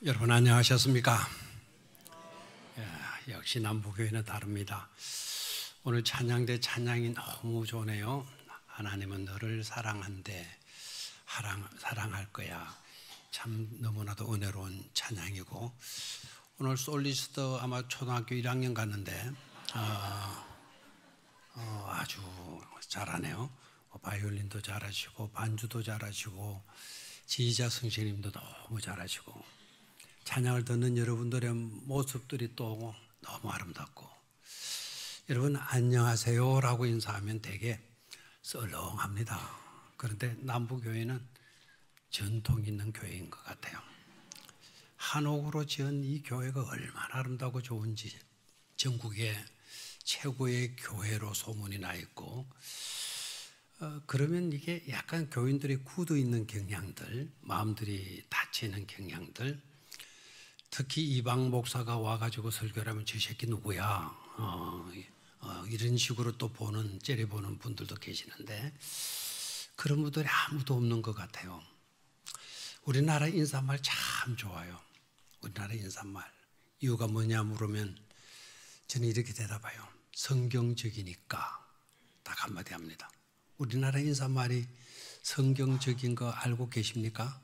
여러분 안녕하셨습니까? 역시 남부교회는 다릅니다. 오늘 찬양대 찬양이 너무 좋네요. 하나님은 너를 사랑한대 사랑할 거야. 참 너무나도 은혜로운 찬양이고, 오늘 솔리스트 아마 초등학교 1학년 갔는데 아주 잘하네요. 바이올린도 잘하시고 반주도 잘하시고 지휘자 선생님도 너무 잘하시고, 찬양을 듣는 여러분들의 모습들이 또 너무 아름답고, 여러분 안녕하세요 라고 인사하면 되게 썰렁합니다. 그런데 남부교회는 전통 있는 교회인 것 같아요. 한옥으로 지은 이 교회가 얼마나 아름다고 좋은지 전국의 최고의 교회로 소문이 나 있고, 그러면 이게 약간 교인들이 굳어 있는 경향들, 마음들이 닫히는 경향들, 특히 이방 목사가 와가지고 설교를 하면 저 새끼 누구야? 이런 식으로 또 째려보는 분들도 계시는데, 그런 분들이 아무도 없는 것 같아요. 우리나라 인사말 참 좋아요. 우리나라 인사말. 이유가 뭐냐 물으면 저는 이렇게 대답해요. 성경적이니까. 딱 한마디 합니다. 우리나라 인사말이 성경적인 거 알고 계십니까?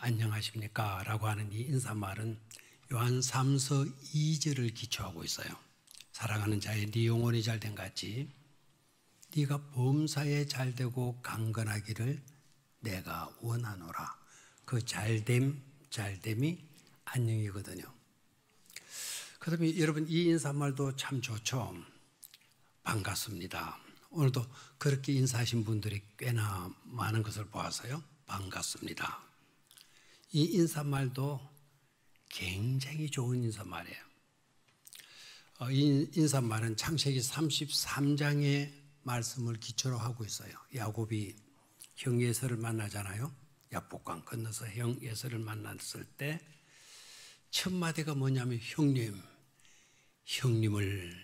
안녕하십니까? 라고 하는 이 인사말은 요한 3서 2절을 기초하고 있어요. 사랑하는 자의 네 영혼이 잘된 같이 네가 범사에 잘되고 강건하기를 내가 원하노라. 그 잘됨이 안녕이거든요. 그다음에 여러분 이 인사말도 참 좋죠. 반갑습니다. 오늘도 그렇게 인사하신 분들이 꽤나 많은 것을 보아서요. 반갑습니다. 이 인사말도 굉장히 좋은 인사말이에요. 이 인사말은 창세기 33장의 말씀을 기초로 하고 있어요. 야곱이 형 예서를 만나잖아요. 야복강 건너서 형 예서를 만났을 때 첫 마디가 뭐냐면 형님을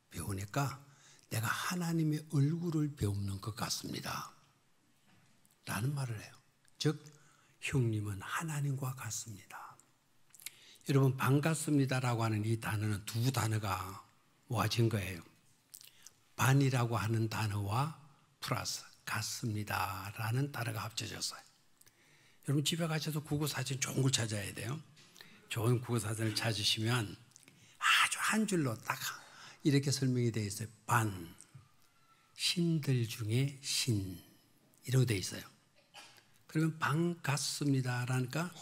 배우니까 내가 하나님의 얼굴을 배우는 것 같습니다 라는 말을 해요. 즉 형님은 하나님과 같습니다. 여러분 반갑습니다라고 하는 이 단어는 두 단어가 모아진 거예요. 반이라고 하는 단어와 플러스 같습니다라는 단어가 합쳐졌어요. 여러분 집에 가셔서 국어사전 좋은 걸 찾아야 돼요. 좋은 국어사전을 찾으시면 아주 한 줄로 딱 이렇게 설명이 되어 있어요. 반, 신들 중에 신 이라고 되어 있어요. 그러면 반갑습니다라니까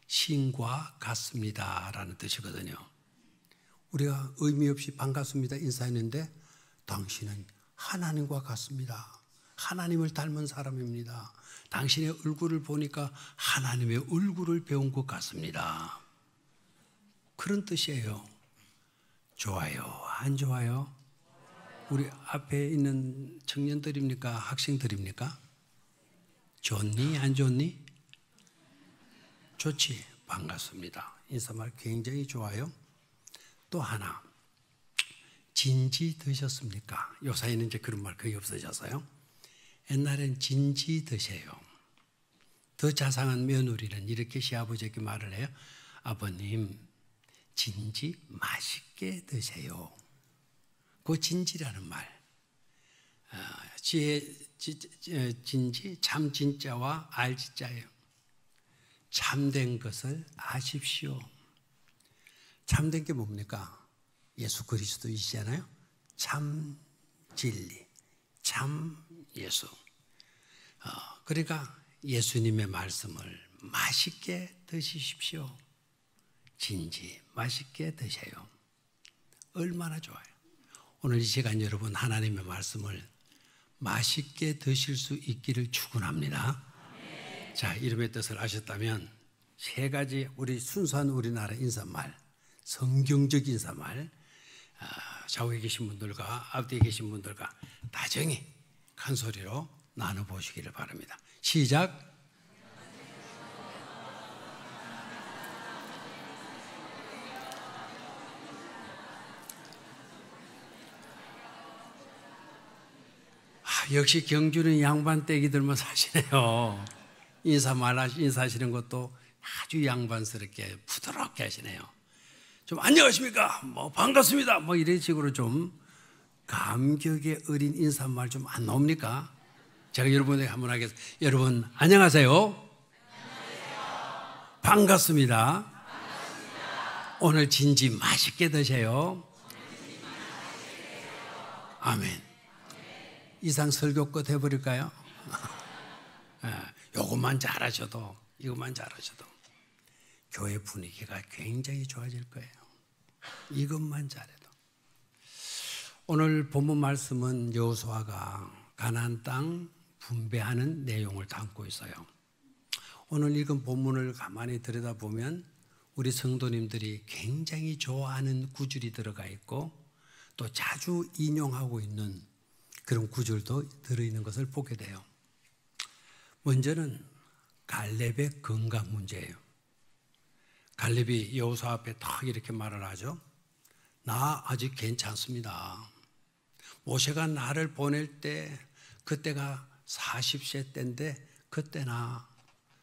신과 같습니다라는 뜻이거든요. 우리가 의미 없이 반갑습니다 인사했는데 당신은 하나님과 같습니다. 하나님을 닮은 사람입니다. 당신의 얼굴을 보니까 하나님의 얼굴을 배운 것 같습니다. 그런 뜻이에요. 좋아요? 안 좋아요? 우리 앞에 있는 청년들입니까? 학생들입니까? 좋니? 안 좋니? 좋지. 반갑습니다. 인사말 굉장히 좋아요. 또 하나, 진지 드셨습니까? 요사이는 이제 그런 말 거의 없어졌어요. 옛날엔 진지 드세요. 더 자상한 며느리는 이렇게 시아버지에게 말을 해요. 아버님, 진지 맛있게 드세요. 그 진지라는 말. 진지, 참 진짜와 알지자예요. 참된 것을 아십시오. 참된 게 뭡니까? 예수 그리스도이시잖아요. 참 진리, 참 예수. 그러니까 예수님의 말씀을 맛있게 드시십시오. 진지 맛있게 드세요. 얼마나 좋아요. 오늘 이 시간 여러분 하나님의 말씀을 맛있게 드실 수 있기를 축원합니다. 자, 이름의 뜻을 아셨다면 세 가지 우리 순수한 우리나라 인사말, 성경적 인사말, 좌우에 계신 분들과 앞뒤에 계신 분들과 다정히 큰 소리로 나눠보시기를 바랍니다. 시작. 역시 경주는 양반 떼기들만 사시네요. 인사하시는 것도 아주 양반스럽게 부드럽게 하시네요. 좀 안녕하십니까? 뭐 반갑습니다. 뭐 이런 식으로 좀 감격의 어린 인사말 좀 안 나옵니까? 제가 여러분에게 한번 하겠습니다. 여러분 안녕하세요. 반갑습니다. 오늘 진지 맛있게 드세요. 아멘. 이상 설교 끝 해버릴까요? 요것만 잘하셔도, 이것만 잘하셔도 교회 분위기가 굉장히 좋아질 거예요. 이것만 잘해도. 오늘 본문 말씀은 여호수아가 가나안 땅 분배하는 내용을 담고 있어요. 오늘 읽은 본문을 가만히 들여다보면 우리 성도님들이 굉장히 좋아하는 구절이 들어가 있고 또 자주 인용하고 있는 그런 구절도 들어있는 것을 보게 돼요. 먼저는 갈렙의 건강 문제예요. 갈렙이 여호수아 앞에 딱 이렇게 말을 하죠. 나 아직 괜찮습니다. 모세가 나를 보낼 때 그때가 40세 때인데 그때나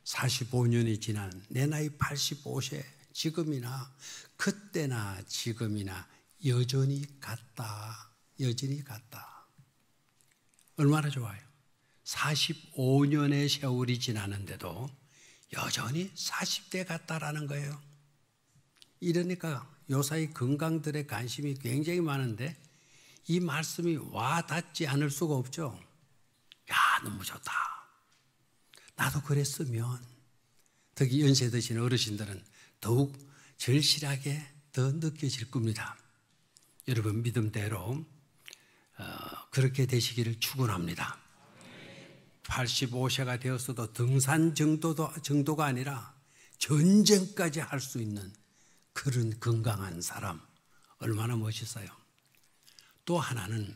45년이 지난 내 나이 85세 지금이나 그때나 지금이나 여전히 같다. 여전히 같다. 얼마나 좋아요. 45년의 세월이 지나는데도 여전히 40대 같다라는 거예요. 이러니까 요사이 건강들의 관심이 굉장히 많은데 이 말씀이 와 닿지 않을 수가 없죠. 야, 너무 좋다. 나도 그랬으면. 특히 연세 드신 어르신들은 더욱 절실하게 더 느껴질 겁니다. 여러분 믿음대로 그렇게 되시기를 축원합니다. 85세가 되었어도 등산 정도가 아니라 전쟁까지 할 수 있는 그런 건강한 사람 얼마나 멋있어요. 또 하나는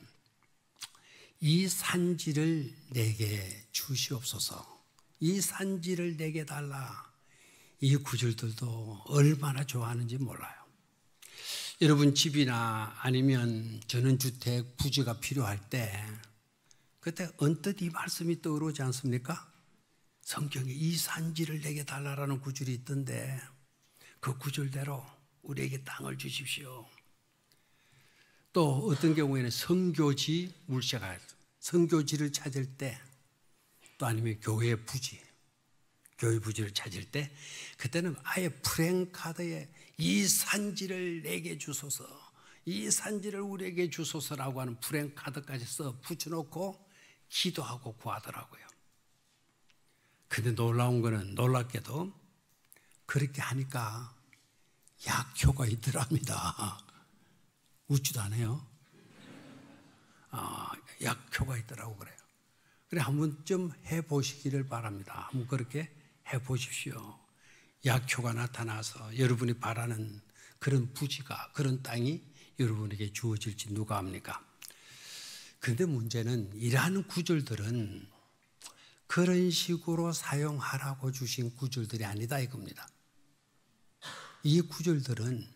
이 산지를 내게 주시옵소서. 이 산지를 내게 달라. 이 구절들도 얼마나 좋아하는지 몰라요. 여러분 집이나 아니면 전원주택 부지가 필요할 때 그때 언뜻 이 말씀이 떠오르지 않습니까? 성경에 이 산지를 내게 달라라는 구절이 있던데 그 구절대로 우리에게 땅을 주십시오. 또 어떤 경우에는 선교지 물색할 선교지를 찾을 때 또 아니면 교회 부지를 찾을 때 그때는 아예 프랭카드에 이 산지를 내게 주소서, 이 산지를 우리에게 주소서라고 하는 프랭카드까지 써 붙여놓고 기도하고 구하더라고요. 근데 놀라운 거는 놀랍게도 그렇게 하니까 약효가 있더랍니다. 웃지도 않아요. 약효가 있더라고 그래요. 그래 한 번쯤 해보시기를 바랍니다. 한번 그렇게 해보십시오. 약효가 나타나서 여러분이 바라는 그런 부지가 그런 땅이 여러분에게 주어질지 누가 압니까? 그런데 문제는 이러한 구절들은 그런 식으로 사용하라고 주신 구절들이 아니다 이겁니다. 이 구절들은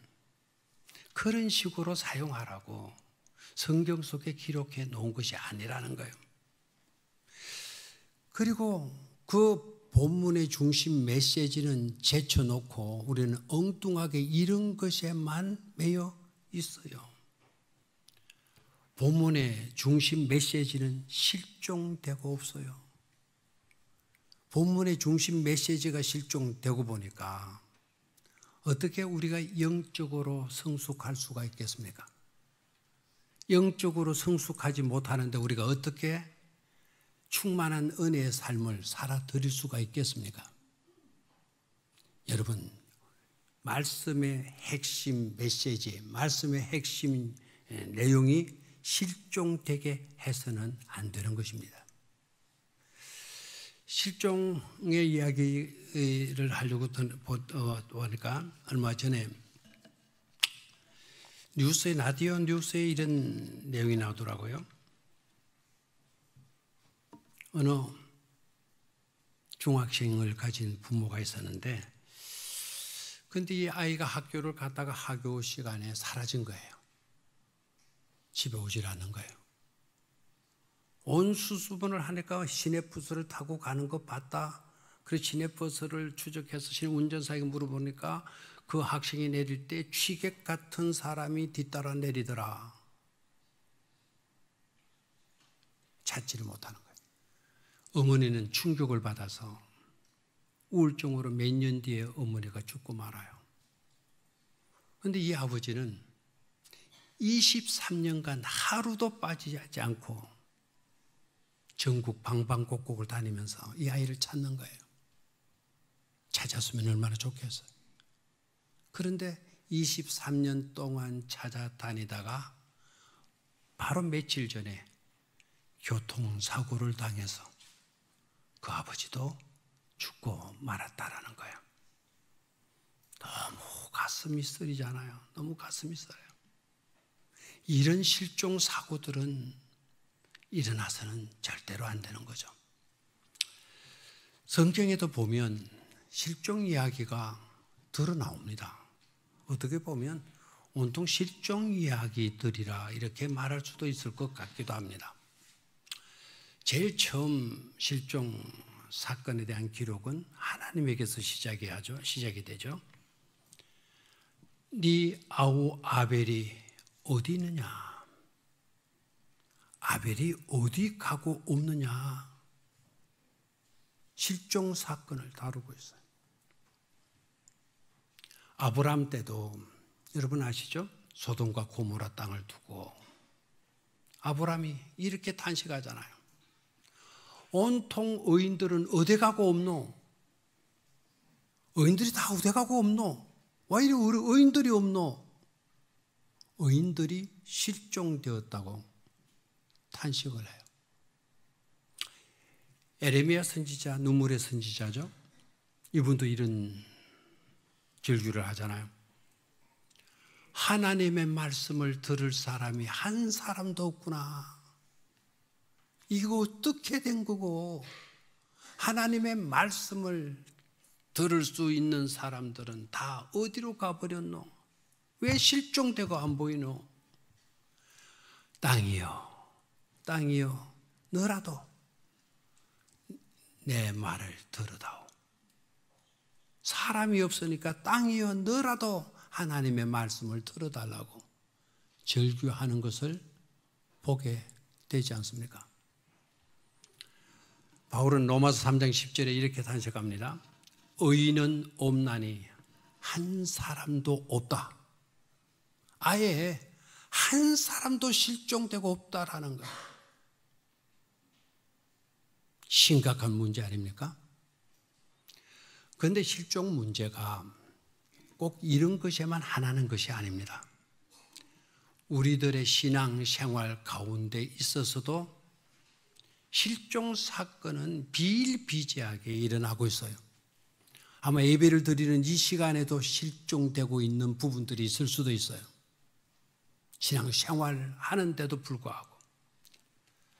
그런 식으로 사용하라고 성경 속에 기록해 놓은 것이 아니라는 거예요. 그리고 그 본문의 중심 메시지는 제쳐놓고 우리는 엉뚱하게 이런 것에만 매여 있어요. 본문의 중심 메시지는 실종되고 없어요. 본문의 중심 메시지가 실종되고 보니까 어떻게 우리가 영적으로 성숙할 수가 있겠습니까? 영적으로 성숙하지 못하는데 우리가 어떻게 충만한 은혜의 삶을 살아드릴 수가 있겠습니까? 여러분, 말씀의 핵심 메시지, 말씀의 핵심 내용이 실종되게 해서는 안 되는 것입니다. 실종의 이야기를 하려고 보니까 얼마 전에 라디오 뉴스에 이런 내용이 나오더라고요. 어느 중학생을 가진 부모가 있었는데 근데 이 아이가 학교를 갔다가 학교 시간에 사라진 거예요. 집에 오질 않는 거예요. 온 수습원을 하니까 시내버스를 타고 가는 거 봤다. 그래서 시내버스를 추적해서 운전사에게 물어보니까 그 학생이 내릴 때 취객 같은 사람이 뒤따라 내리더라. 찾지를 못하는 거예요. 어머니는 충격을 받아서 우울증으로 몇 년 뒤에 어머니가 죽고 말아요. 그런데 이 아버지는 23년간 하루도 빠지지 않고 전국 방방곡곡을 다니면서 이 아이를 찾는 거예요. 찾았으면 얼마나 좋겠어요. 그런데 23년 동안 찾아다니다가 바로 며칠 전에 교통사고를 당해서 그 아버지도 죽고 말았다라는 거예요. 너무 가슴이 쓰리잖아요. 너무 가슴이 쓰려요. 이런 실종 사고들은 일어나서는 절대로 안 되는 거죠. 성경에도 보면 실종 이야기가 드러나옵니다. 어떻게 보면 온통 실종 이야기들이라 이렇게 말할 수도 있을 것 같기도 합니다. 제일 처음 실종 사건에 대한 기록은 하나님에게서 시작이 되죠. 네 아우 아벨이 어디 있느냐? 아벨이 어디 가고 없느냐? 실종 사건을 다루고 있어요. 아브라함 때도 여러분 아시죠? 소돔과 고모라 땅을 두고 아브라함이 이렇게 탄식하잖아요. 온통 의인들은 어디 가고 없노? 의인들이 다 어디 가고 없노? 왜 이리 의인들이 없노? 의인들이 실종되었다고 탄식을 해요. 에레미야 선지자, 눈물의 선지자죠. 이분도 이런 절규를 하잖아요. 하나님의 말씀을 들을 사람이 한 사람도 없구나. 이거 어떻게 된 거고, 하나님의 말씀을 들을 수 있는 사람들은 다 어디로 가버렸노? 왜 실종되고 안 보이노? 땅이여, 땅이여, 너라도 내 말을 들으다오. 사람이 없으니까 땅이여, 너라도 하나님의 말씀을 들어달라고 절규하는 것을 보게 되지 않습니까? 바울은 로마서 3장 10절에 이렇게 탄식합니다. 의인은 없나니 한 사람도 없다. 아예 한 사람도 실종되고 없다라는 거예요. 심각한 문제 아닙니까? 그런데 실종 문제가 꼭 이런 것에만 하나는 것이 아닙니다. 우리들의 신앙 생활 가운데 있어서도 실종 사건은 비일비재하게 일어나고 있어요. 아마 예배를 드리는 이 시간에도 실종되고 있는 부분들이 있을 수도 있어요. 신앙 생활하는데도 불구하고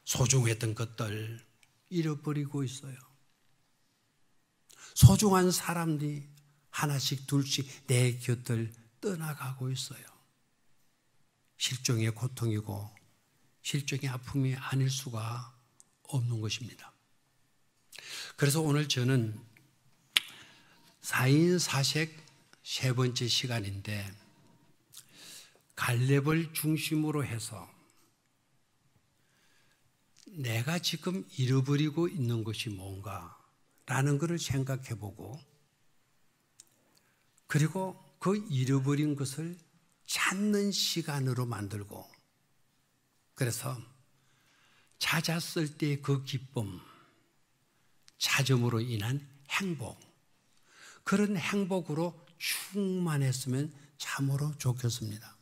소중했던 것들 잃어버리고 있어요. 소중한 사람들이 하나씩 둘씩 내 곁을 떠나가고 있어요. 실종의 고통이고 실종의 아픔이 아닐 수가 없는 것입니다. 그래서 오늘 저는 4인 4색 세 번째 시간인데 갈렙을 중심으로 해서 내가 지금 잃어버리고 있는 것이 뭔가라는 것을 생각해보고 그리고 그 잃어버린 것을 찾는 시간으로 만들고 그래서 찾았을 때 그 기쁨, 찾음으로 인한 행복, 그런 행복으로 충만했으면 참으로 좋겠습니다.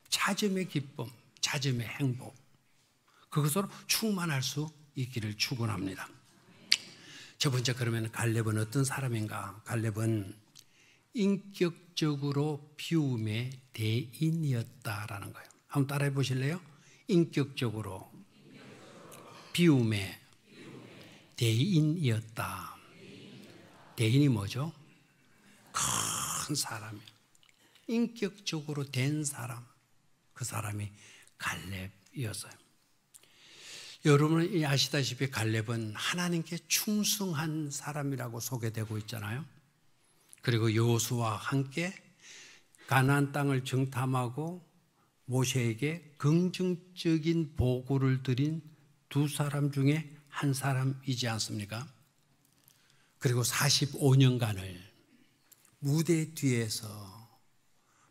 찾음의 기쁨, 찾음의 행복, 그것으로 충만할 수 있기를 축원합니다. 첫 번째, 그러면 갈렙은 어떤 사람인가? 갈렙은 인격적으로 비움의 대인이었다라는 거예요. 한번 따라해 보실래요? 인격적으로 비움의 대인이었다. 대인이 뭐죠? 큰 사람이에요. 인격적으로 된 사람, 그 사람이 갈렙이었어요. 여러분이 아시다시피 갈렙은 하나님께 충성한 사람이라고 소개되고 있잖아요. 그리고 여호수아와 함께 가나안 땅을 정탐하고 모세에게 긍정적인 보고를 드린 두 사람 중에 한 사람이지 않습니까? 그리고 45년간을 무대 뒤에서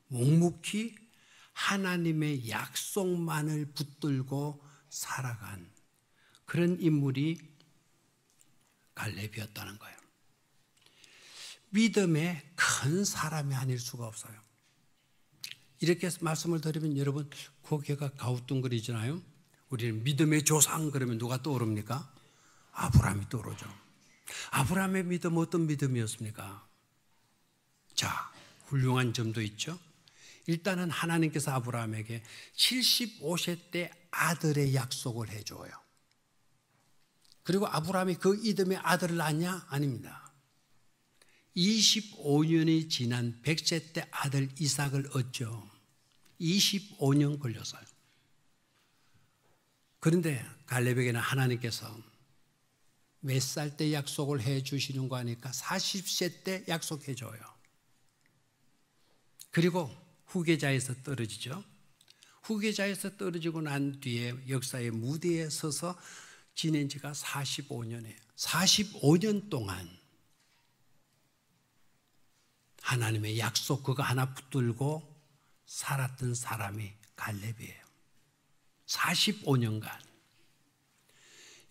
묵묵히 하나님의 약속만을 붙들고 살아간 그런 인물이 갈렙이었다는 거예요. 믿음의 큰 사람이 아닐 수가 없어요. 이렇게 말씀을 드리면 여러분 고개가 가우뚱거리잖아요. 우리는 믿음의 조상 그러면 누가 떠오릅니까? 아브라함이 떠오르죠. 아브라함의 믿음 어떤 믿음이었습니까? 자, 훌륭한 점도 있죠. 일단은 하나님께서 아브라함에게 75세 때 아들의 약속을 해줘요. 그리고 아브라함이 그 이듬해 아들을 낳냐? 아닙니다. 25년이 지난 100세 때 아들 이삭을 얻죠. 25년 걸렸어요. 그런데 갈렙에게는 하나님께서 몇 살 때 약속을 해 주시는 거 아니까 40세 때 약속해 줘요. 그리고 후계자에서 떨어지죠. 후계자에서 떨어지고 난 뒤에 역사의 무대에 서서 지낸 지가 45년이에요. 45년 동안 하나님의 약속 그거 하나 붙들고 살았던 사람이 갈렙이에요. 45년간.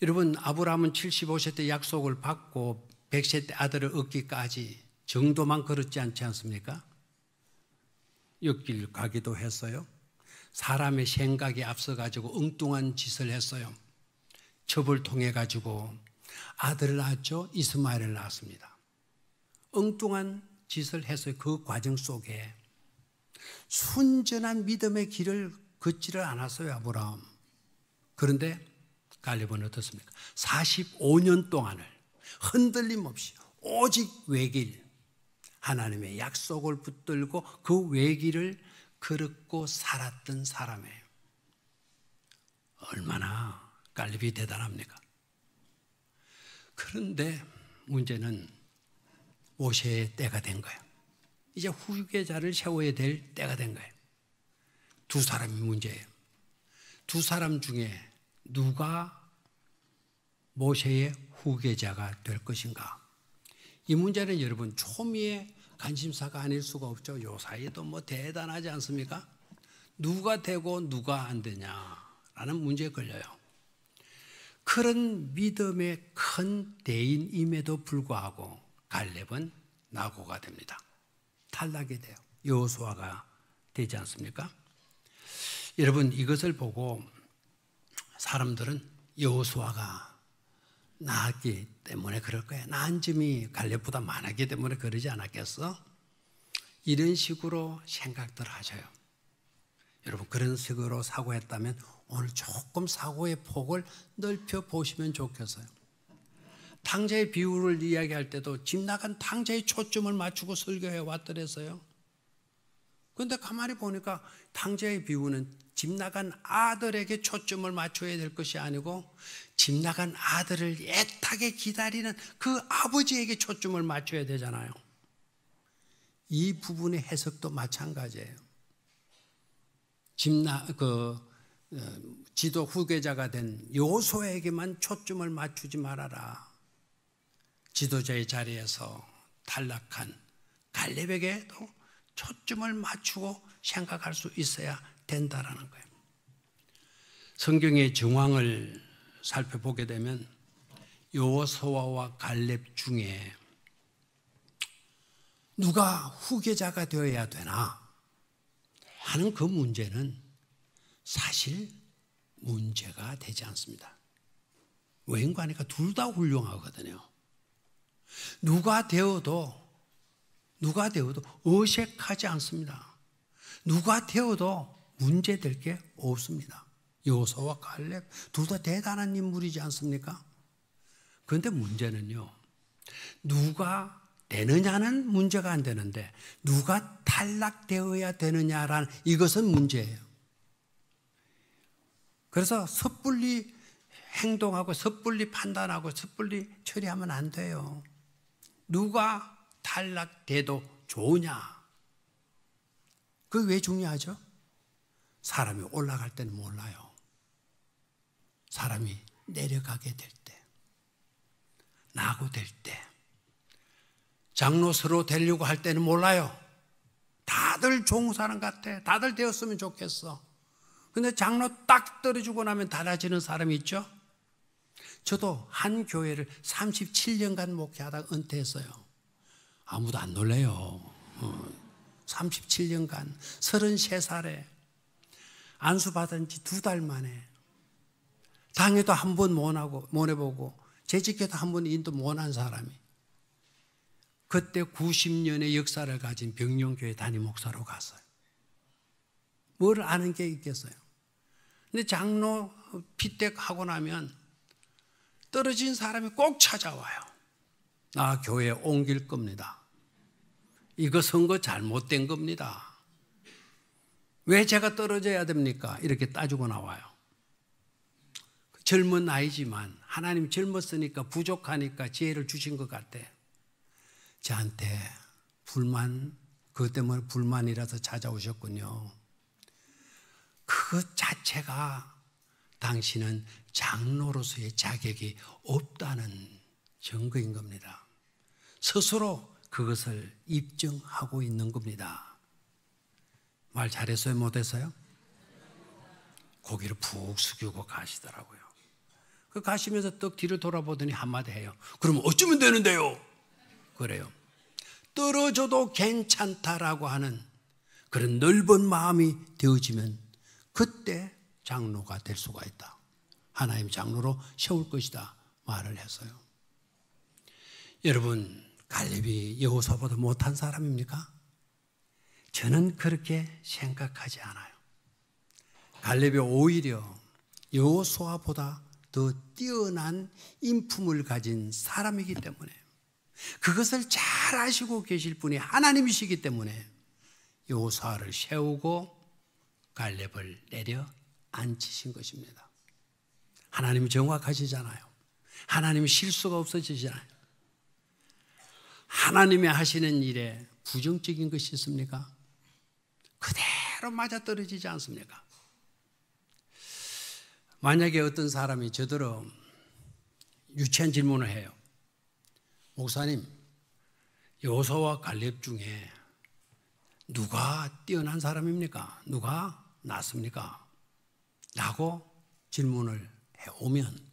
여러분 아브라함은 75세 때 약속을 받고 100세 때 아들을 얻기까지 정도만 걸었지 않지 않습니까? 옆길 가기도 했어요. 사람의 생각에 앞서가지고 엉뚱한 짓을 했어요. 첩을 통해 가지고 아들을 낳았죠. 이스마엘을 낳았습니다. 엉뚱한 짓을 했어요. 그 과정 속에 순전한 믿음의 길을 걷지를 않았어요. 아브라함. 그런데 갈렙은 어떻습니까? 45년 동안을 흔들림 없이 오직 외길 하나님의 약속을 붙들고 그 외길을 걸었고 살았던 사람이에요. 얼마나 갈렙이 대단합니까? 그런데 문제는 모세의 때가 된 거예요. 이제 후계자를 세워야 될 때가 된 거예요. 두 사람이 문제예요. 두 사람 중에 누가 모세의 후계자가 될 것인가? 이 문제는 여러분 초미의 관심사가 아닐 수가 없죠. 요 사이에도 뭐 대단하지 않습니까? 누가 되고 누가 안 되냐라는 문제에 걸려요. 그런 믿음의 큰 대인임에도 불구하고 갈렙은 낙오가 됩니다. 탈락이 돼요. 여호수아가 되지 않습니까? 여러분 이것을 보고 사람들은 여호수아가 나았기 때문에 그럴 거야. 나은 점이 갈렙보다 많았기 때문에 그러지 않았겠어? 이런 식으로 생각들 하셔요. 여러분 그런 식으로 사고했다면 오늘 조금 사고의 폭을 넓혀 보시면 좋겠어요. 탕자의 비유를 이야기할 때도 집 나간 탕자의 초점을 맞추고 설교해 왔더랬어요. 그런데 가만히 보니까 탕자의 비유는 집 나간 아들에게 초점을 맞춰야 될 것이 아니고 집 나간 아들을 애타게 기다리는 그 아버지에게 초점을 맞춰야 되잖아요. 이 부분의 해석도 마찬가지예요. 지도 후계자가 된 여호수아에게만 초점을 맞추지 말아라. 지도자의 자리에서 탈락한 갈렙에게도 초점을 맞추고 생각할 수 있어야 된다라는 거예요. 성경의 정황을 살펴보게 되면 여호수아와 갈렙 중에 누가 후계자가 되어야 되나 하는 그 문제는 사실 문제가 되지 않습니다. 왜인가 하니까 둘 다 훌륭하거든요. 누가 되어도 어색하지 않습니다. 누가 되어도 문제될 게 없습니다. 여호수아와 갈렙 둘 다 대단한 인물이지 않습니까? 그런데 문제는요, 누가 되느냐는 문제가 안 되는데 누가 탈락되어야 되느냐라는 이것은 문제예요. 그래서 섣불리 행동하고 섣불리 판단하고 섣불리 처리하면 안 돼요. 누가 탈락돼도 좋으냐? 그게 왜 중요하죠? 사람이 올라갈 때는 몰라요. 사람이 내려가게 될 때, 낙오될 때, 장로서로 되려고 할 때는 몰라요. 다들 좋은 사람 같아. 다들 되었으면 좋겠어. 근데 장로 딱 떨어지고 나면 달라지는 사람이 있죠? 저도 한 교회를 37년간 목회하다가 은퇴했어요. 아무도 안 놀래요. 37년간 33살에 안수받은 지 2달 만에 당에도 한 번 모내보고 재직회도 한 번 인도 못한 사람이 그때 90년의 역사를 가진 병영교회 담임 목사로 갔어요. 뭘 아는 게 있겠어요? 근데 장로 피택하고 나면 떨어진 사람이 꼭 찾아와요. 나 교회 옮길 겁니다. 이거 선거 잘못된 겁니다. 왜 제가 떨어져야 됩니까? 이렇게 따지고 나와요. 젊은 나이지만 하나님 젊었으니까 부족하니까 지혜를 주신 것 같아. 저한테 그것 때문에 불만이라서 찾아오셨군요. 그 자체가 당신은 장로로서의 자격이 없다는 증거인 겁니다. 스스로 그것을 입증하고 있는 겁니다. 말 잘했어요? 못했어요? 고개를 푹 숙이고 가시더라고요. 그 가시면서 떡 뒤로 돌아보더니 한마디 해요. 그럼 어쩌면 되는데요? 그래요. 떨어져도 괜찮다라고 하는 그런 넓은 마음이 되어지면 그때 장로가 될 수가 있다. 하나님 장로로 세울 것이다 말을 했어요. 여러분, 갈렙이 여호수아보다 못한 사람입니까? 저는 그렇게 생각하지 않아요. 갈렙이 오히려 여호수아보다 더 뛰어난 인품을 가진 사람이기 때문에, 그것을 잘 아시고 계실 분이 하나님이시기 때문에 여호수아를 세우고 갈렙을 내려 앉히신 것입니다. 하나님은 정확하시잖아요. 하나님은 실수가 없으시잖아요. 하나님이 하시는 일에 부정적인 것이 있습니까? 그대로 맞아떨어지지 않습니까? 만약에 어떤 사람이 저더러 유치한 질문을 해요. 목사님, 여호수아와 갈렙 중에 누가 뛰어난 사람입니까? 누가 낫습니까? 라고 질문을 해오면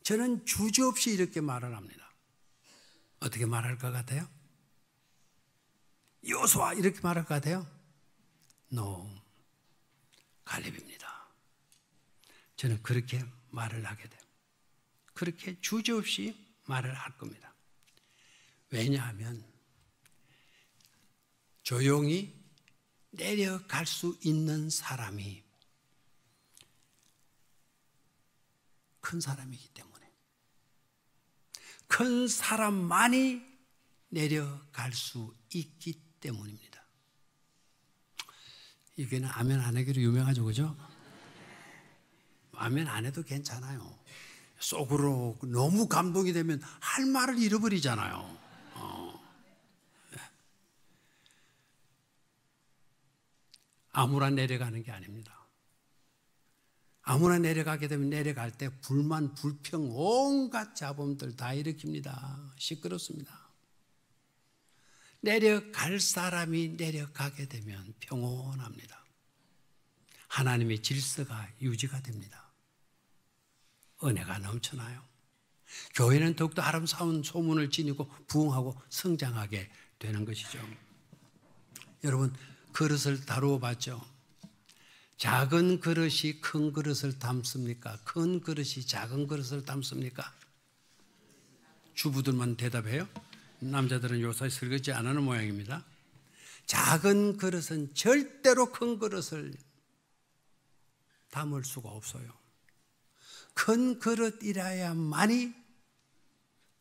저는 주저없이 이렇게 말을 합니다. 어떻게 말할 것 같아요? 여호수아 이렇게 말할 것 같아요? No, 갈렙입니다. 저는 그렇게 말을 하게 돼요. 그렇게 주저없이 말을 할 겁니다. 왜냐하면 조용히 내려갈 수 있는 사람이 큰 사람이기 때문에, 큰 사람만이 내려갈 수 있기 때문입니다. 이게는 아멘 안 하기로 유명하죠, 그죠? 아멘 안 해도 괜찮아요. 속으로 너무 감동이 되면 할 말을 잃어버리잖아요. 아무나 내려가는 게 아닙니다. 아무나 내려가게 되면 내려갈 때 불만, 불평, 온갖 잡음들 다 일으킵니다. 시끄럽습니다. 내려갈 사람이 내려가게 되면 평온합니다. 하나님의 질서가 유지가 됩니다. 은혜가 넘쳐나요. 교회는 더욱더 아름다운 소문을 지니고 부흥하고 성장하게 되는 것이죠. 여러분, 그릇을 다루어 봤죠? 작은 그릇이 큰 그릇을 담습니까? 큰 그릇이 작은 그릇을 담습니까? 주부들만 대답해요. 남자들은 요새 설거지 안 하는 모양입니다. 작은 그릇은 절대로 큰 그릇을 담을 수가 없어요. 큰 그릇이라야만이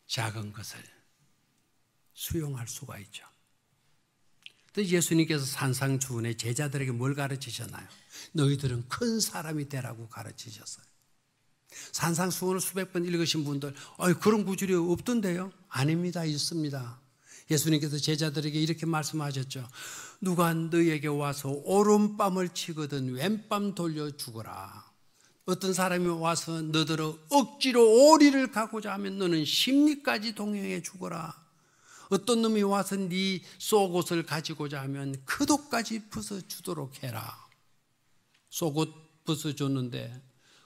작은 것을 수용할 수가 있죠. 또 예수님께서 산상수훈에 제자들에게 뭘 가르치셨나요? 너희들은 큰 사람이 되라고 가르치셨어요. 산상수훈을 수백 번 읽으신 분들, 그런 구절이 없던데요? 아닙니다. 있습니다. 예수님께서 제자들에게 이렇게 말씀하셨죠. 누가 너에게 와서 오른뺨을 치거든 왼뺨 돌려 주거라. 어떤 사람이 와서 너더러 억지로 오리를 가고자 하면 너는 십리까지 동행해 주거라. 어떤 놈이 와서 네 속옷을 가지고자 하면 그옷까지 벗어주도록 해라. 속옷 벗어줬는데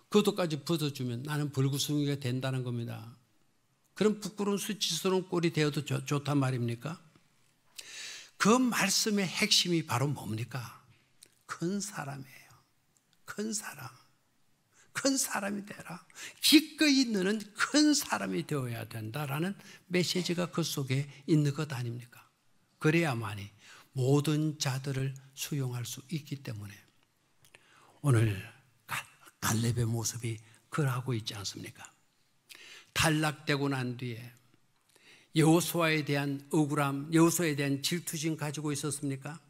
그옷까지 벗어주면 나는 벌구숭이가 된다는 겁니다. 그런 부끄러운 수치스러운 꼴이 되어도 좋단 말입니까? 그 말씀의 핵심이 바로 뭡니까? 큰 사람이에요. 큰 사람. 큰 사람이 되라. 기꺼이 너는 큰 사람이 되어야 된다라는 메시지가 그 속에 있는 것 아닙니까? 그래야만이 모든 자들을 수용할 수 있기 때문에 오늘 갈렙의 모습이 그러하고 있지 않습니까? 탈락되고 난 뒤에 여호수아에 대한 억울함, 여호수아에 대한 질투심 가지고 있었습니까?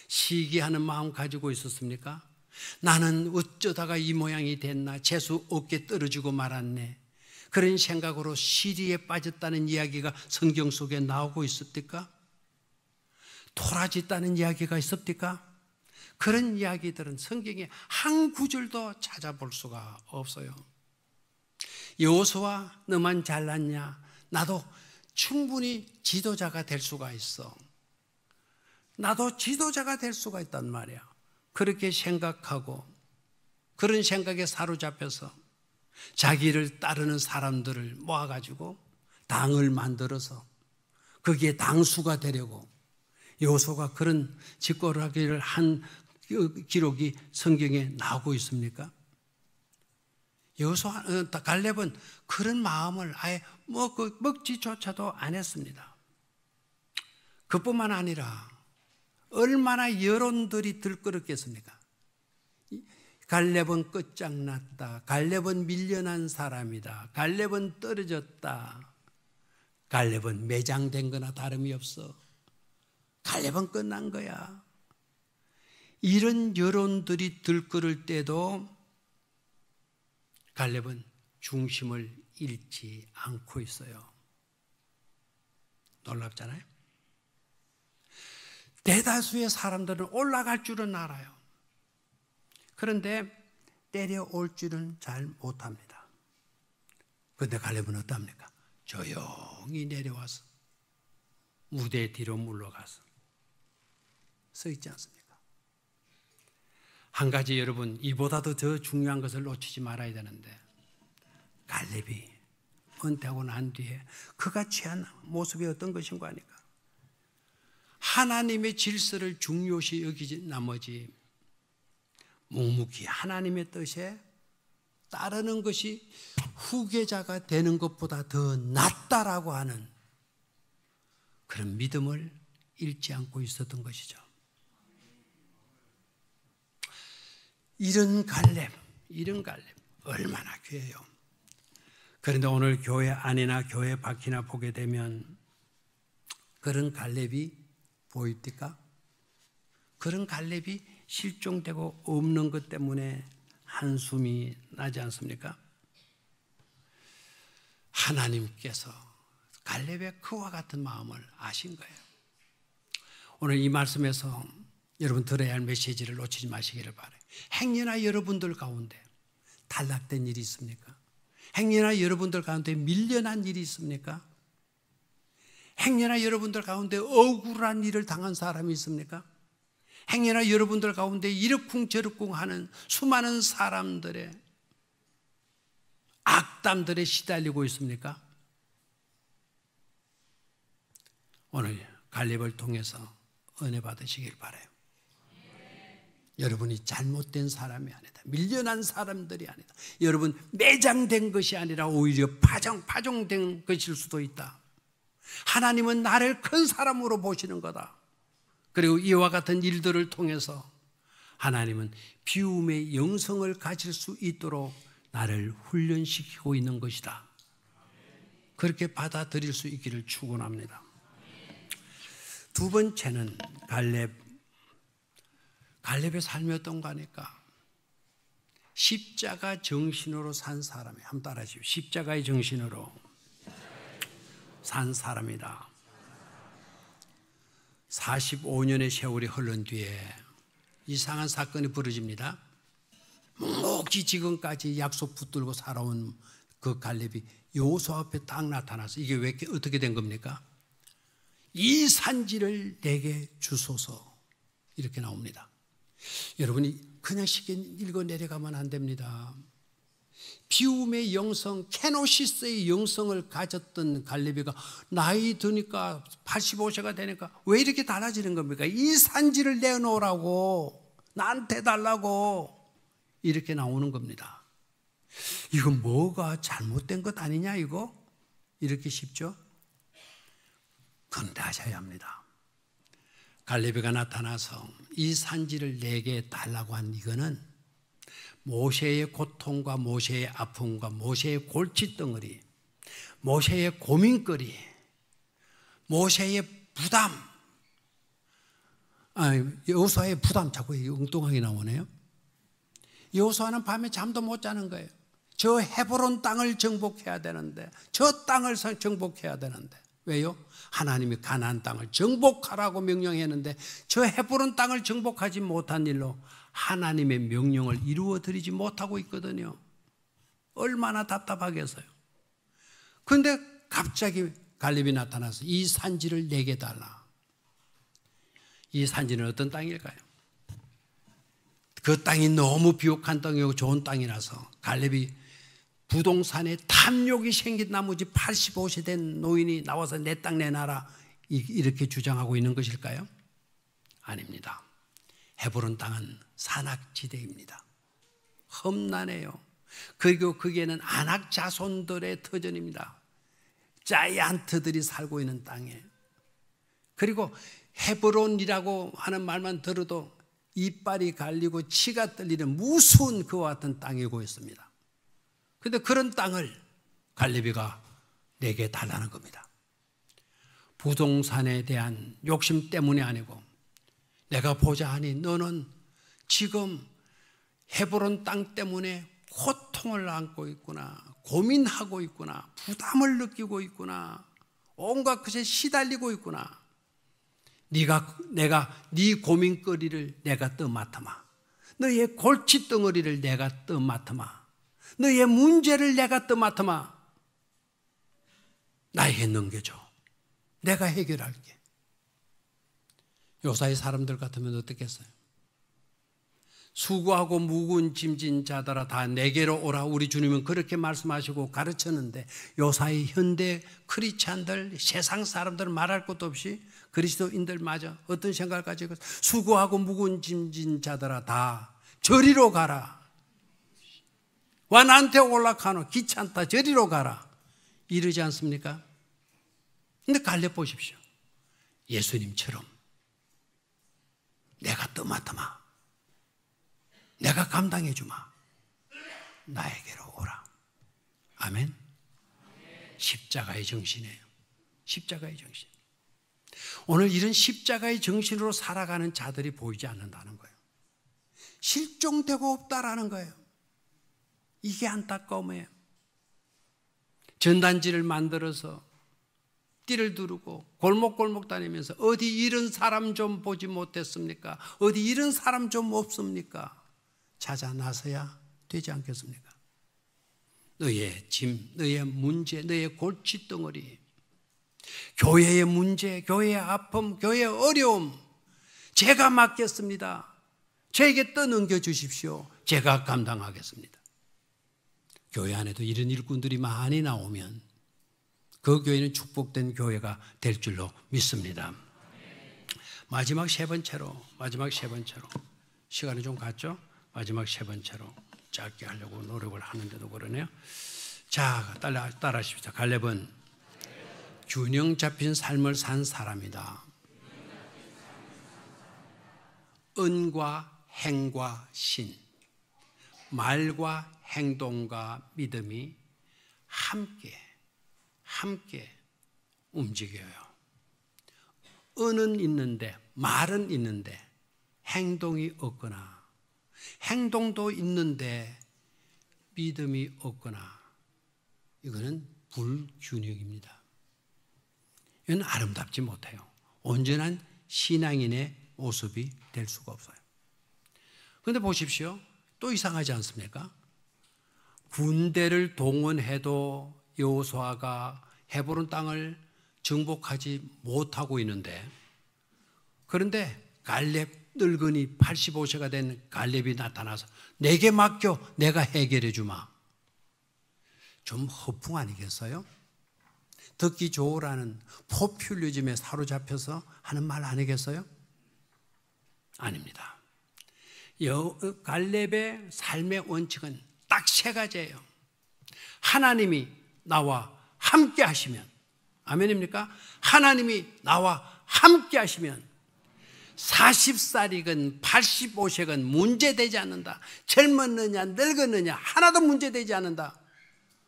시기하는 마음 가지고 있었습니까? 나는 어쩌다가 이 모양이 됐나, 재수 없게 떨어지고 말았네, 그런 생각으로 시리에 빠졌다는 이야기가 성경 속에 나오고 있었습니까? 토라졌다는 이야기가 있었습니까? 그런 이야기들은 성경에 한 구절도 찾아볼 수가 없어요. 여호수아 너만 잘났냐? 나도 충분히 지도자가 될 수가 있어. 나도 지도자가 될 수가 있단 말이야. 그렇게 생각하고 그런 생각에 사로잡혀서 자기를 따르는 사람들을 모아가지고 당을 만들어서 거기에 당수가 되려고 여호수아가 그런 짓거리를 한 기록이 성경에 나오고 있습니까? 갈렙은 그런 마음을 아예 먹지조차도 안 했습니다. 그뿐만 아니라 얼마나 여론들이 들끓었겠습니까? 갈렙은 끝장났다. 갈렙은 밀려난 사람이다. 갈렙은 떨어졌다. 갈렙은 매장된 거나 다름이 없어. 갈렙은 끝난 거야. 이런 여론들이 들끓을 때도 갈렙은 중심을 잃지 않고 있어요. 놀랍잖아요. 대다수의 사람들은 올라갈 줄은 알아요. 그런데 내려올 줄은 잘 못합니다. 그런데 갈렙은 어떻습니까? 조용히 내려와서 무대 뒤로 물러가서 서 있지 않습니까? 한 가지 여러분, 이보다도 더 중요한 것을 놓치지 말아야 되는데, 갈렙이 은퇴하고 난 뒤에 그가 취한 모습이 어떤 것인가 하니까 하나님의 질서를 중요시 여기지 나머지 묵묵히 하나님의 뜻에 따르는 것이 후계자가 되는 것보다 더 낫다라고 하는 그런 믿음을 잃지 않고 있었던 것이죠. 이런 갈렙 얼마나 귀해요. 그런데 오늘 교회 안이나 교회 밖이나 보게 되면 그런 갈렙이 보입니까? 그런 갈렙이 실종되고 없는 것 때문에 한숨이 나지 않습니까? 하나님께서 갈렙의 그와 같은 마음을 아신 거예요. 오늘 이 말씀에서 여러분 들어야 할 메시지를 놓치지 마시기를 바라요. 행여나 여러분들 가운데 탈락된 일이 있습니까? 행여나 여러분들 가운데 밀려난 일이 있습니까? 행여나 여러분들 가운데 억울한 일을 당한 사람이 있습니까? 행여나 여러분들 가운데 이러쿵저러쿵 하는 수많은 사람들의 악담들에 시달리고 있습니까? 오늘 갈렙을 통해서 은혜 받으시길 바라요. 여러분이 잘못된 사람이 아니다. 밀려난 사람들이 아니다. 여러분 매장된 것이 아니라 오히려 파종된 것일 수도 있다. 하나님은 나를 큰 사람으로 보시는 거다. 그리고 이와 같은 일들을 통해서 하나님은 비움의 영성을 가질 수 있도록 나를 훈련시키고 있는 것이다. 그렇게 받아들일 수 있기를 축원합니다. 두 번째는 갈렙의 삶이 어떤가 하니까 십자가 정신으로 산 사람이에요. 한번 따라하시오. 십자가의 정신으로 산 사람이다. 45년의 세월이 흐른 뒤에 이상한 사건이 벌어집니다. 묵묵히 지금까지 약속 붙들고 살아온 그 갈렙이 여호수아 앞에 딱 나타나서 이게 왜 어떻게 된 겁니까? 이 산지를 내게 주소서 이렇게 나옵니다. 여러분이 그냥 쉽게 읽어 내려가면 안 됩니다. 비움의 영성, 케노시스의 영성을 가졌던 갈렙이가 나이 드니까 85세가 되니까 왜 이렇게 달라지는 겁니까? 이 산지를 내놓으라고, 나한테 달라고 이렇게 나오는 겁니다. 이거 뭐가 잘못된 것 아니냐 이거? 이렇게 쉽죠? 그런데 하셔야 합니다. 갈렙이가 나타나서 이 산지를 내게 달라고 한 이거는 모세의 고통과 모세의 아픔과 모세의 골칫덩어리, 모세의 고민거리, 모세의 부담, 여호수아의 부담, 자꾸 엉뚱하게 나오네요. 여호수아는 밤에 잠도 못 자는 거예요. 저 헤브론 땅을 정복해야 되는데, 저 땅을 정복해야 되는데, 왜요? 하나님이 가나안 땅을 정복하라고 명령했는데 저 헤브론 땅을 정복하지 못한 일로 하나님의 명령을 이루어드리지 못하고 있거든요. 얼마나 답답하겠어요. 그런데 갑자기 갈렙이 나타나서 이 산지를 내게 달라. 이 산지는 어떤 땅일까요? 그 땅이 너무 비옥한 땅이고 좋은 땅이라서 갈렙이 부동산에 탐욕이 생긴 나머지 85세 된 노인이 나와서 내 땅 내놔라 이렇게 주장하고 있는 것일까요? 아닙니다. 헤브론 땅은 산악지대입니다. 험난해요. 그리고 거기에는 아낙 자손들의 터전입니다. 자이언트들이 살고 있는 땅에. 그리고 헤브론이라고 하는 말만 들어도 이빨이 갈리고 치가 떨리는 무서운 그와 같은 땅이고 있습니다. 그런데 그런 땅을 갈렙이가 내게 달라는 겁니다. 부동산에 대한 욕심 때문이 아니고 내가 보자 하니 너는 지금 헤브론 땅 때문에 고통을 안고 있구나, 고민하고 있구나, 부담을 느끼고 있구나, 온갖 것에 시달리고 있구나. 내가 네 고민거리를 내가 떠맡아마. 너의 골칫덩어리를 내가 떠맡아마. 너의 문제를 내가 떠맡아마. 나에게 넘겨줘. 내가 해결할게. 요사이 사람들 같으면 어떻겠어요? 수고하고 무거운 짐진 자들아 다 내게로 오라. 우리 주님은 그렇게 말씀하시고 가르쳤는데 요사이 현대 크리스찬들, 세상 사람들은 말할 것도 없이 그리스도인들마저 어떤 생각을 가지고 수고하고 무거운 짐진 자들아 다 저리로 가라. 와 나한테 올라가노. 귀찮다. 저리로 가라. 이러지 않습니까? 근데 갈렙 보십시오. 예수님처럼 내가 떠맡아마. 내가 감당해 주마. 나에게로 오라. 아멘. 십자가의 정신이에요. 십자가의 정신. 오늘 이런 십자가의 정신으로 살아가는 자들이 보이지 않는다는 거예요. 실종되고 없다라는 거예요. 이게 안타까움이에요. 전단지를 만들어서 띠를 두르고 골목골목 다니면서 어디 이런 사람 좀 보지 못했습니까? 어디 이런 사람 좀 없습니까? 찾아 나서야 되지 않겠습니까? 너의 짐, 너의 문제, 너의 골칫덩어리, 교회의 문제, 교회의 아픔, 교회의 어려움 제가 맡겠습니다. 저에게 떠넘겨 주십시오. 제가 감당하겠습니다. 교회 안에도 이런 일꾼들이 많이 나오면 그 교회는 축복된 교회가 될 줄로 믿습니다. 마지막 세 번째로 시간이 좀 갔죠? 마지막 세 번째로 짧게 하려고 노력을 하는데도 그러네요. 자, 따라하십시오. 갈렙은 균형 잡힌 삶을 산 사람이다. 은과 행과 신, 말과 행동과 믿음이 함께 움직여요. 은은 있는데 말은 있는데 행동이 없거나 행동도 있는데 믿음이 없거나 이거는 불균형입니다. 이건 아름답지 못해요. 온전한 신앙인의 모습이 될 수가 없어요. 그런데 보십시오. 또 이상하지 않습니까? 군대를 동원해도 여호수아가 헤브론 땅을 정복하지 못하고 있는데, 그런데 갈렙 늙은이 85세가 된 갈렙이 나타나서 내게 맡겨, 내가 해결해 주마. 좀 허풍 아니겠어요? 듣기 좋으라는 포퓰리즘에 사로잡혀서 하는 말 아니겠어요? 아닙니다. 갈렙의 삶의 원칙은 딱 세 가지예요. 하나님이 나와 함께 하시면, 아멘입니까? 하나님이 나와 함께 하시면 40살이건 85세건 문제되지 않는다. 젊었느냐 늙었느냐 하나도 문제되지 않는다.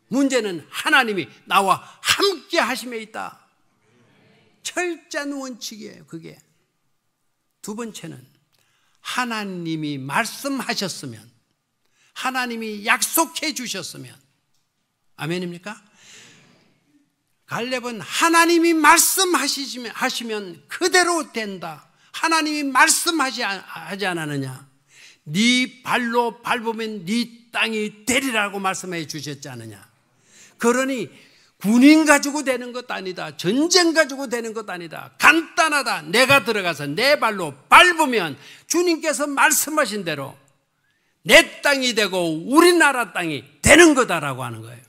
문제는 하나님이 나와 함께 하심에 있다. 철저한 원칙이에요. 그게. 두 번째는 하나님이 말씀하셨으면, 하나님이 약속해 주셨으면, 아멘입니까? 갈렙은 하나님이 말씀하시면 그대로 된다. 하나님이 말씀하지 않았느냐? 네 발로 밟으면 네 땅이 되리라고 말씀해 주셨지 않느냐? 그러니 군인 가지고 되는 것 아니다. 전쟁 가지고 되는 것 아니다. 간단하다. 내가 들어가서 내 발로 밟으면 주님께서 말씀하신 대로 내 땅이 되고 우리나라 땅이 되는 거다라고 하는 거예요.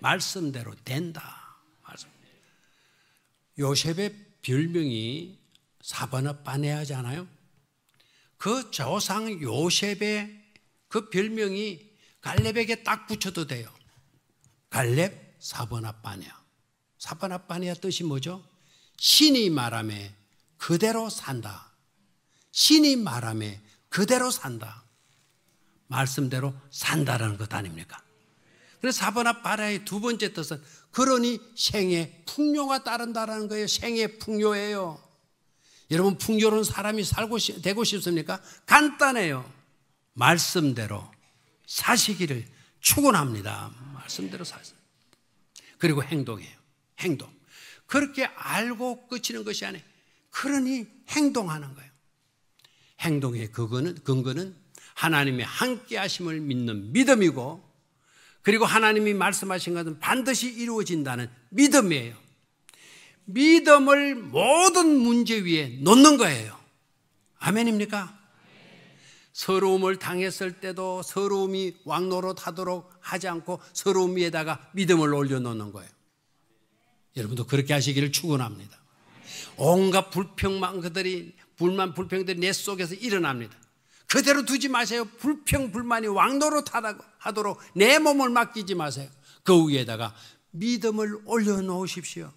말씀대로 된다. 말씀. 요셉의 별명이 사바나 바네아잖아요. 그 조상 요셉의 그 별명이 갈렙에게 딱 붙여도 돼요. 갈렙 사바나 바네아. 사바나 바네아 뜻이 뭐죠? 신이 말하매 그대로 산다. 신이 말하매 그대로 산다. 말씀대로 산다라는 것 아닙니까? 그래서 사바나 바네아의 두 번째 뜻은 그러니 생의 풍요가 따른다라는 거예요. 생의 풍요예요. 여러분 풍요로운 사람이 되고 싶습니까? 간단해요. 말씀대로 사시기를 축원합니다. 말씀대로 사세요. 그리고 행동해요. 행동. 그렇게 알고 끝이는 것이 아니에요. 그러니 행동하는 거예요. 행동의 근거는 하나님의 함께 하심을 믿는 믿음이고, 그리고 하나님이 말씀하신 것은 반드시 이루어진다는 믿음이에요. 믿음을 모든 문제 위에 놓는 거예요. 아멘입니까? 서러움을 당했을 때도 서러움이 왕노릇하도록 하지 않고 서러움 위에다가 믿음을 올려놓는 거예요. 여러분도 그렇게 하시기를 축원합니다. 온갖 불만 불평들이 내 속에서 일어납니다. 그대로 두지 마세요. 불평 불만이 왕노릇하도록 내 몸을 맡기지 마세요. 그 위에다가 믿음을 올려놓으십시오.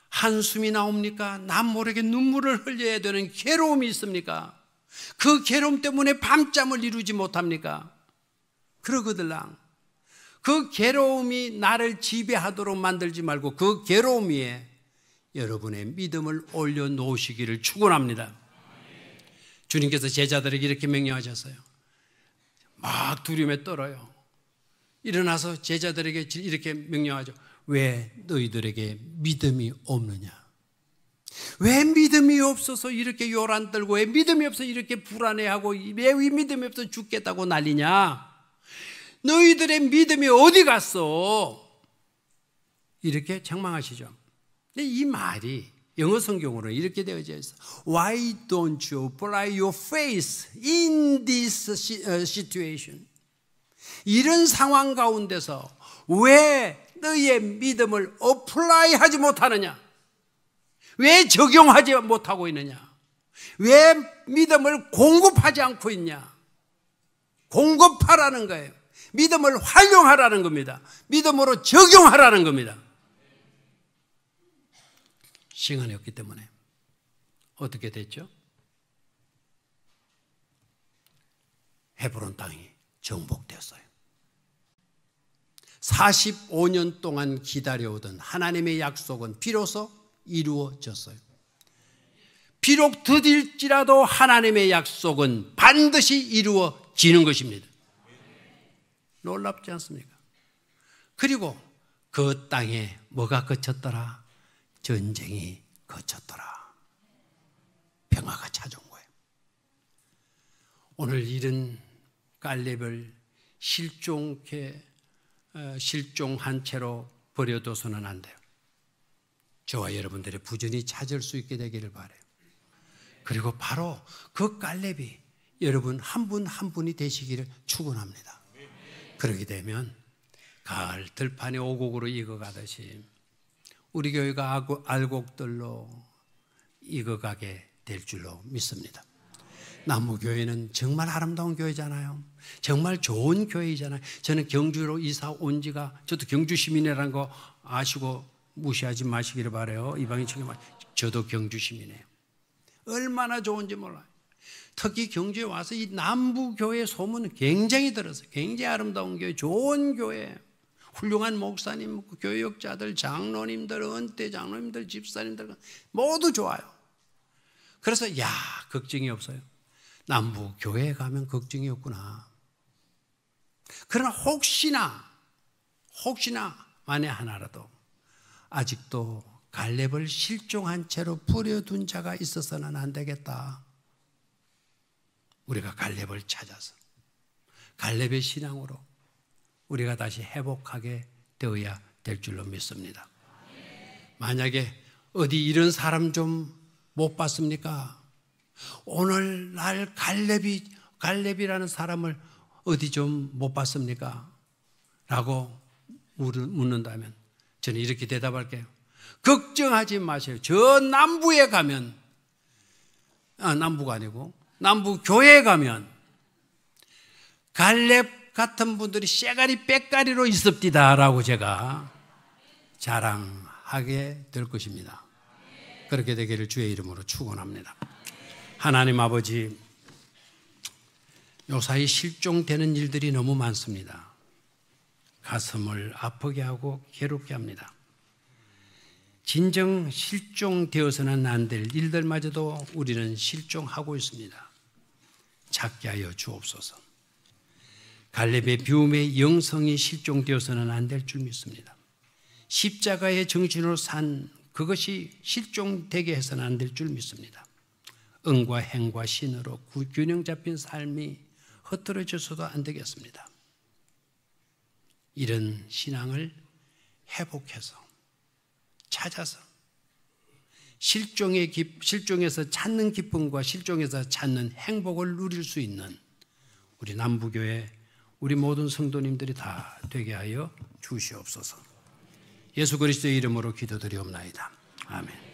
한숨이 나옵니까? 남 모르게 눈물을 흘려야 되는 괴로움이 있습니까? 그 괴로움 때문에 밤잠을 이루지 못합니까? 그러거들랑. 그 괴로움이 나를 지배하도록 만들지 말고 그 괴로움 위에 여러분의 믿음을 올려놓으시기를 축원합니다. 주님께서 제자들에게 이렇게 명령하셨어요. 막 두려움에 떨어요. 일어나서 제자들에게 이렇게 명령하죠. 왜 너희들에게 믿음이 없느냐? 왜 믿음이 없어서 이렇게 요란 떨고, 왜 믿음이 없어서 이렇게 불안해하고, 왜 믿음이 없어서 죽겠다고 난리냐? 너희들의 믿음이 어디 갔어? 이렇게 책망하시죠. 근데 이 말이 영어 성경으로는 이렇게 되어져 있어. Why don't you apply your faith in this situation? 이런 상황 가운데서 왜 너희의 믿음을 어플라이 하지 못하느냐? 왜 적용하지 못하고 있느냐? 왜 믿음을 공급하지 않고 있냐? 공급하라는 거예요. 믿음을 활용하라는 겁니다. 믿음으로 적용하라는 겁니다. 시간이 없기 때문에 어떻게 됐죠? 헤브론 땅이 정복되었어요. 45년 동안 기다려오던 하나님의 약속은 비로소 이루어졌어요. 비록 더딜지라도 하나님의 약속은 반드시 이루어지는 것입니다. 놀랍지 않습니까? 그리고 그 땅에 뭐가 그쳤더라? 전쟁이 그쳤더라. 평화가 찾아온 거예요. 오늘 이런 갈렙을 실종한 채로 버려둬서는 안 돼요. 저와 여러분들의 부전히 찾을 수 있게 되기를 바라요. 그리고 바로 그 갈렙이 여러분 한 분 한 분이 되시기를 축원합니다. 그렇게 되면 가을 들판에 오곡으로 익어가듯이 우리 교회가 알곡들로 익어가게 될 줄로 믿습니다. 남부교회는 정말 아름다운 교회잖아요. 정말 좋은 교회이잖아요. 저는 경주로 이사 온 지가, 저도 경주 시민이라는 거 아시고 무시하지 마시기를 바라요. 이방인 청년, 저도 경주 시민이에요. 얼마나 좋은지 몰라요. 특히 경주에 와서 이 남부교회 소문은 굉장히 들었어요. 굉장히 아름다운 교회, 좋은 교회, 훌륭한 목사님, 교역자들, 장로님들, 은퇴 장로님들, 집사님들 모두 좋아요. 그래서 걱정이 없어요. 남부교회에 가면 걱정이 없구나. 그러나 혹시나 만에 하나라도 아직도 갈렙을 실종한 채로 버려둔 자가 있어서는 안 되겠다. 우리가 갈렙을 찾아서 갈렙의 신앙으로 우리가 다시 회복하게 되어야 될 줄로 믿습니다. 만약에 어디 이런 사람 좀 못 봤습니까? 오늘날 갈렙이라는 사람을 어디 좀 못 봤습니까? 라고 묻는다면 저는 이렇게 대답할게요. 걱정하지 마세요. 저 남부에 가면, 남부가 아니고 남부교회에 가면 갈렙 같은 분들이 쇠가리 빽가리로 있습니다 라고 제가 자랑하게 될 것입니다. 그렇게 되기를 주의 이름으로 축원합니다. 하나님 아버지, 요사이 실종되는 일들이 너무 많습니다. 가슴을 아프게 하고 괴롭게 합니다. 진정 실종되어서는 안 될 일들마저도 우리는 실종하고 있습니다. 찾게 하여 주옵소서. 갈렙의 비움의 영성이 실종되어서는 안 될 줄 믿습니다. 십자가의 정신으로 산 그것이 실종되게 해서는 안 될 줄 믿습니다. 응과 행과 신으로 균형 잡힌 삶이 흐트러져서도 안 되겠습니다. 이런 신앙을 회복해서 찾아서 실종에서 찾는 기쁨과 실종에서 찾는 행복을 누릴 수 있는 우리 남부교회 우리 모든 성도님들이 다 되게 하여 주시옵소서. 예수 그리스도의 이름으로 기도드리옵나이다. 아멘.